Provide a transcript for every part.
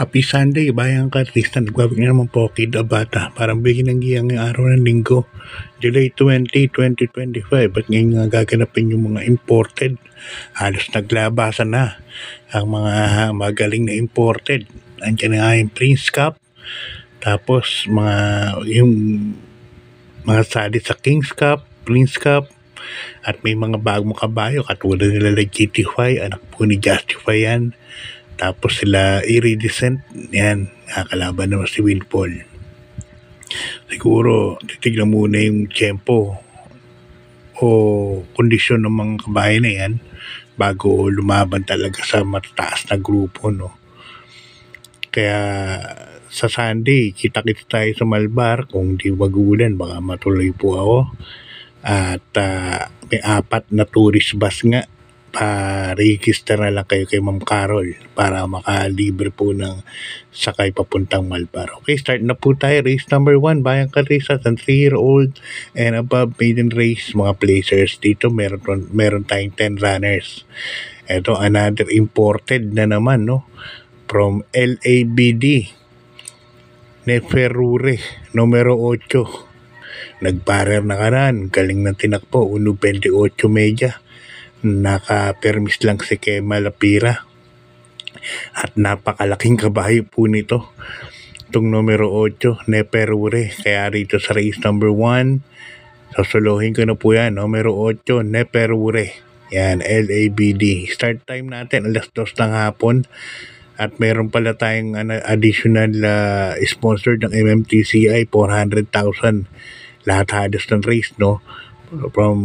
Happy Sunday, bayang kartista. Nagbabalik na naman po, Kid Abata. Parang bigyan ng giyang yung araw ng linggo. July 20, 2025. At ngayon nga gaganapin yung mga imported. Halos naglabasan na ang mga magaling na imported. Andiyan nga yung Prince Cup. Tapos yung mga sali sa Kings Cup, Prince Cup. At may mga bagong kabayo katulad nila Legitify, anak po ni Justify yan. Tapos sila Iridescent, yan, nakakalaban naman si Winfall. Siguro, titignan muna yung tempo o kondisyon ng mga kabayo na yan bago lumaban talaga sa matataas na grupo, no? Kaya sa Sunday, kita-kita tayo sa Malbar. Kung di magulan, baka matuloy po ako. At may 4 na tourist bus nga. Pa-register na lang kayo kay Ma'am Carol para makalibre po ng sakay papuntang Malbar. Okay, start na po tayo. Race number 1, Bayang Karisa, 3-year-old and above maiden race. Mga placers dito, meron tayong 10 runners. Ito, another imported na naman, no? From LABD, Neferure, numero 8. Nagparer na kanan, galing ng tinakpo, 1.28 media. Naka-permis lang si Kemal Lapira. At napakalaking kabayo po nito. Itong numero 8, Neferure. Kaya rito sa race number 1, sasuluhin ko na po yan. Numero 8, Neferure. Yan, LABD. Start time natin, alas 2 ng hapon. At meron pala tayong additional sponsor ng MMTCI, 400,000. Lahat halos ng race, no? From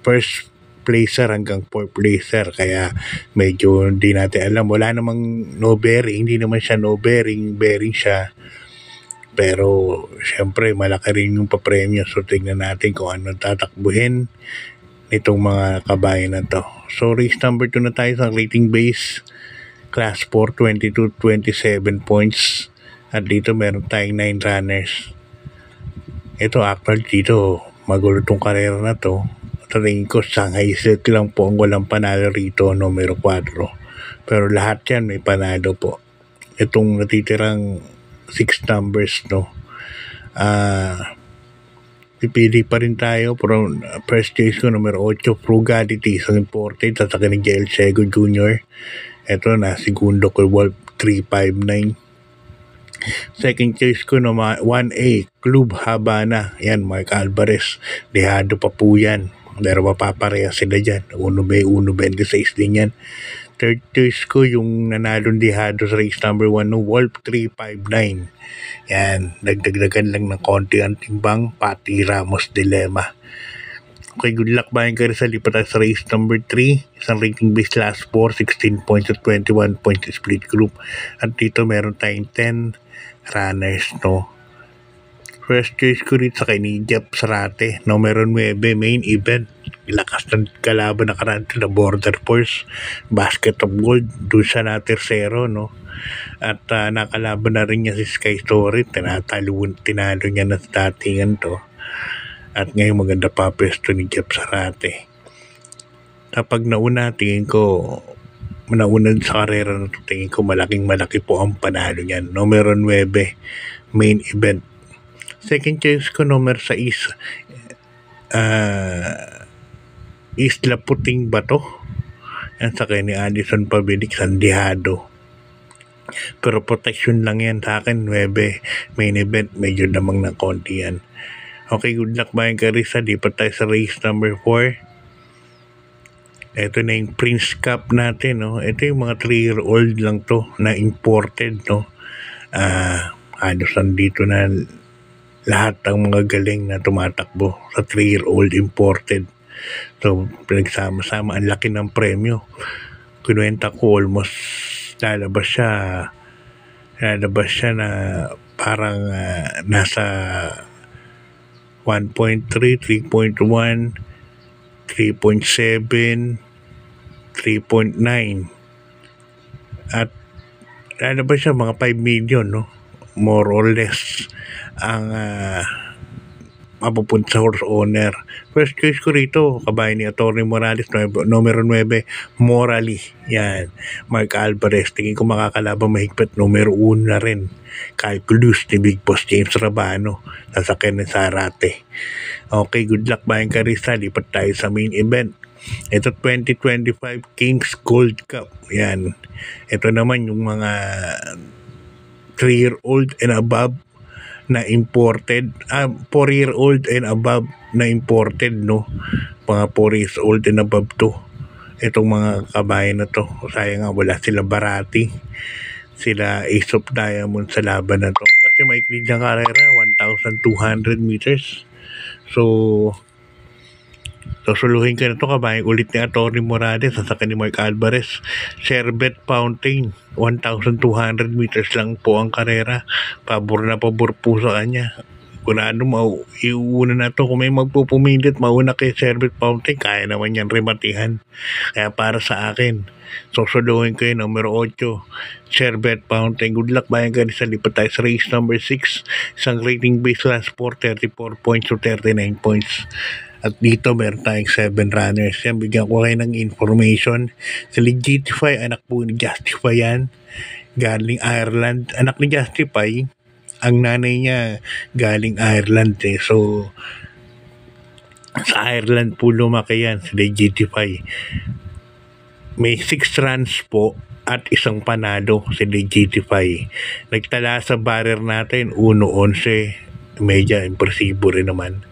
first placer hanggang 4th placer. Kaya medyo hindi natin alam. Wala namang no bearing. Hindi naman siya no bearing. Bearing siya. Pero syempre malaki rin yung papremyo. So tingnan natin kung ano tatakbuhin nitong mga kabayan na to. So race number 2 na tayo sa rating base. Class 4, 22-27 points. At dito meron tayong 9 runners. Ito actually dito magulo tong karera na to. Tingin ko Shanghai Silk lang po ang walang panalo rito, numero 4. Pero lahat yan may panalo po. Itong natitirang 6 numbers, no? Pipili pa rin tayo. Pero first choice ko, numero 8, Frugality. Isang imported, tasakin ni Jael Sego Jr. Ito na, segundo ko, Wolf 359. Second choice ko, 1A, Club Habana. Yan, Mark Alvarez. Dehado pa po yan. Pero mapapareha sila dyan. 1.26 din yan. Third choice ko, yung nanalong dehado sa race number 1, no, Wolf 359. Yan, nagdagdagan lang ng konti ang timbang, Pati Ramos Dilemma. Okay, good luck Bayang Karisa. Lipat tayo sa race number 3. Isang rating base class 4, 16 points at 21 points split group. At dito meron tayong 10 runners, no? First choice ko rin sa kay Nijap Sarate, numero 9, main event. Lakas ng kalaban na karante na Border Force, Basket of Gold, doon siya na tercero, no? At nakalaban na rin niya si Sky Story, tinalo niya na sa datingan to. At ngayon maganda pa pwesto ni Jap Sarate. Kapag nauna, tingin ko, nauna sa karera na to, tingin ko malaki po ang panalo niyan. Numero 9, main event. Second choice ko, numero 6, Isla Puting Bato. Yan sa kanya ni Alison Pabilik, Sandihado. Pero protection lang yan sa akin, 9, main event, medyo namang na konti yan. Okay, good luck Bayang Karisa. Lipat tayo sa race number 4. Ito na yung Prince Cup natin, no? Ito yung mga 3-year-old lang to na imported, no? Halos nandito na lahat ang mga galing na tumatakbo sa 3-year-old imported. So, pinagsama-sama, ang laki ng premyo. Kinuwenta ko, almost lalabas siya na parang nasa 1.3, 3.1, 3.7, 3.9. At lalabas siya mga 5 million, no? More or less ang mapupunta sa horse owner. First choice ko rito, kabayan ni Atty. Morales, numero 9, Morally. Yan, Mark Alvarez. Tingin ko makakalaban mahigpit. Numero 1 na rin, Calculus ni Big Boss James Rabano. Sasakyan ng Sarate. Okay, good luck Bayan Karista. Lipat tayo sa main event. Ito 2025 Kings Gold Cup. Yan. Ito naman yung mga 3-year-old and above na imported, 4-year-old and above na imported, no? Mga 4 years old and above to. Itong mga kabayan na to. Sayang nga wala sila Barati, sila Ace of Diamond sa laban na to. Kasi maikli ng karera, 1,200 meters. So, susuluhin ka na to kabayan ulit ni Atty. Morales sa ni Mark Alvarez. Sherbet Fountain, 1,200 meters lang po ang karera. Pabor na pabor po sa kanya. Kung ano, iuna na to. Kung may magpupumilit, mauna kay Sherbet Fountain, kaya naman yan rematihan. Kaya para sa akin, susuluhin ko yun, numero 8, Sherbet Fountain. Good luck Bayan Karista. Lipat tayo sa race number 6. Isang rating base class 4, 34 points to 39 points. At dito meron tayong 7 runners. Yan, bigyan ko kayo ng information. Si Legitify, anak po ni Justify yan. Galing Ireland. Anak ni Justify, ang nanay niya galing Ireland eh. So, sa Ireland po lumaki yan, si Legitify. May 6 runs po at isang panalo si Legitify. Nagtala sa barrier natin, 1-11. Medya impresibo rin naman.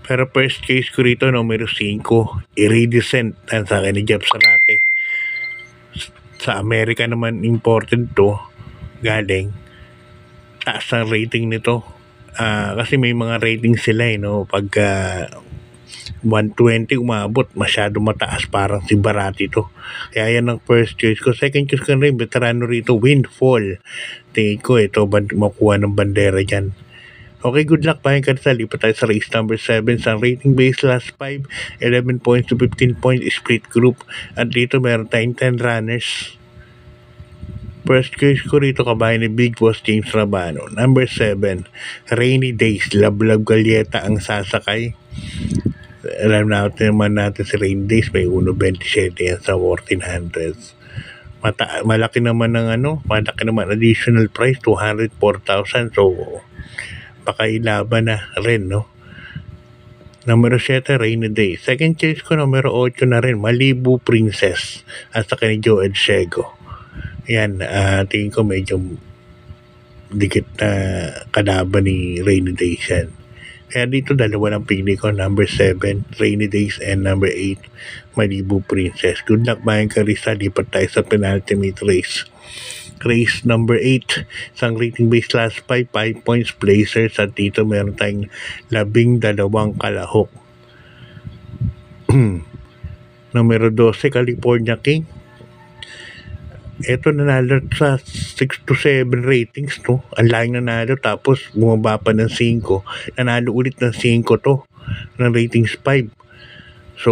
Pero first case ko rito, numero 5, Iridescent, sa akin ni Jeff Sarate. Sa Amerika naman imported to, galing. Taas ang rating nito. Kasi may mga rating sila no? Pagka 120 umabot, masyado mataas, parang si Barati to. Kaya yan ang first choice ko. Second choice ko rin, veterano rito, Windfall. Tingin ko ito, makuha ng bandera dyan. Okay, good luck Bayan Karista. Lipat tayo sa race number 7 sa rating base last 5, 11 points to 15 points split group. At dito meron tayong 10 runners. First choice ko rito kabayan ni Big Boss James Rabano. Number 7, Rainy Days, Lablab Galyeta ang sasakay. Alam naman natin si Rainy Days, may 1.27 yan sa 1400s. Malaki naman ng malaki naman additional price, 204,000. So, pakailaban na rin, no? Numero 7, Rainy Day. Second choice ko, numero 8 na rin, Malibu Princess. At sa ni Joe Edsego. Yan, tingin ko medyo dikit na kalaban ni Rainy Days yan. Kaya dito dalawa lang pili ko, number 7, Rainy Days, and number 8, Malibu Princess. Good luck Bayan Karista. Lipat tayo sa penultimate race. Race number 8, isang rating base class 5 points Blazers. At dito meron tayong 12 kalahok. Numero 12, California King. Ito nanalo sa 6 to 7 ratings, no? Ang laking nanalo, tapos bumaba pa ng 5. Nanalo ulit ng 5 to, ng ratings 5. So,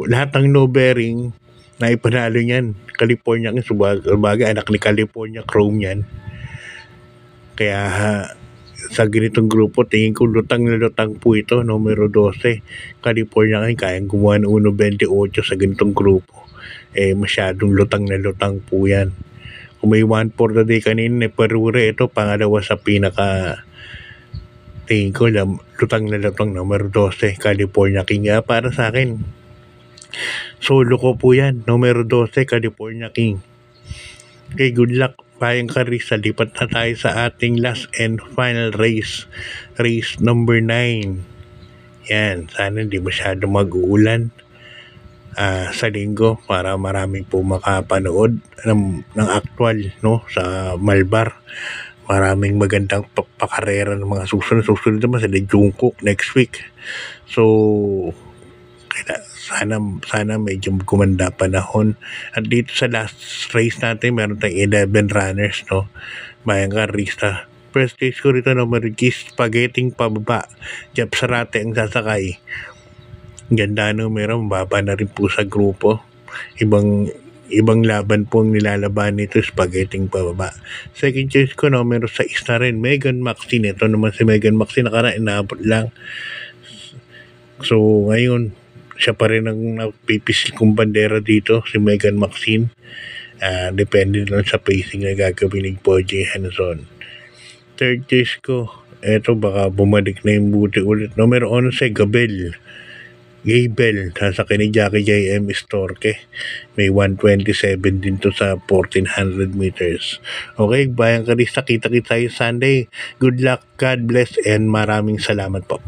lahat ng no bearing na ipanalo niyan, California King, sabagay anak ni California Chrome yan. Kaya sa ganitong grupo, tingin ko lutang na lutang po ito, numero 12, California King, kayang gumawa ng 1.28 sa ganitong grupo. Masyadong lutang na lutang po yan. Kung may 1 for the day kanina, Perure, ito pangalawa sa pinaka tingin ko lutang na lutang, numero 12, California King. Para sa akin, solo ko po yan, numero 12, California King. Okay, good luck Bayan Karista. Lipat na tayo sa ating last and final race. Race number 9. Yan, sana hindi masyado mag-uulan sa linggo para maraming po makapanood ng actual, no, sa Malbar. Maraming magandang pakarera ng mga susunod naman sa Jungkook next week. So, sana medyo kumanda panahon. At dito sa last race natin, meron tayong 11 runners, no? Bayan Karista. First race ko rito, numero 10, Spaghetti pababa. Jeff Sarate ang sasakay. Ganda, no? Meron, baba na rin po sa grupo. Ibang ibang laban po ang nilalaban nito, spaghetti pababa. Second choice ko, numero 6 na rin, Megan Maxine. Ito naman si Megan Maxine, nakaraan inaabot lang. So, ngayon, siya pa rin ang napipisil kong bandera dito, si Megan Maxine. Depende lang sa pacing na gagawin ni Poji Hanson. Third choice ko, eto baka bumalik na yung buti ulit. Numero 11, Gabel. Sasakyan ni Jackie J.M. Storke. May 127 din to sa 1400 meters. Okay, Bayang Karista, kita-kita tayo Sunday. Good luck, God bless, and maraming salamat po.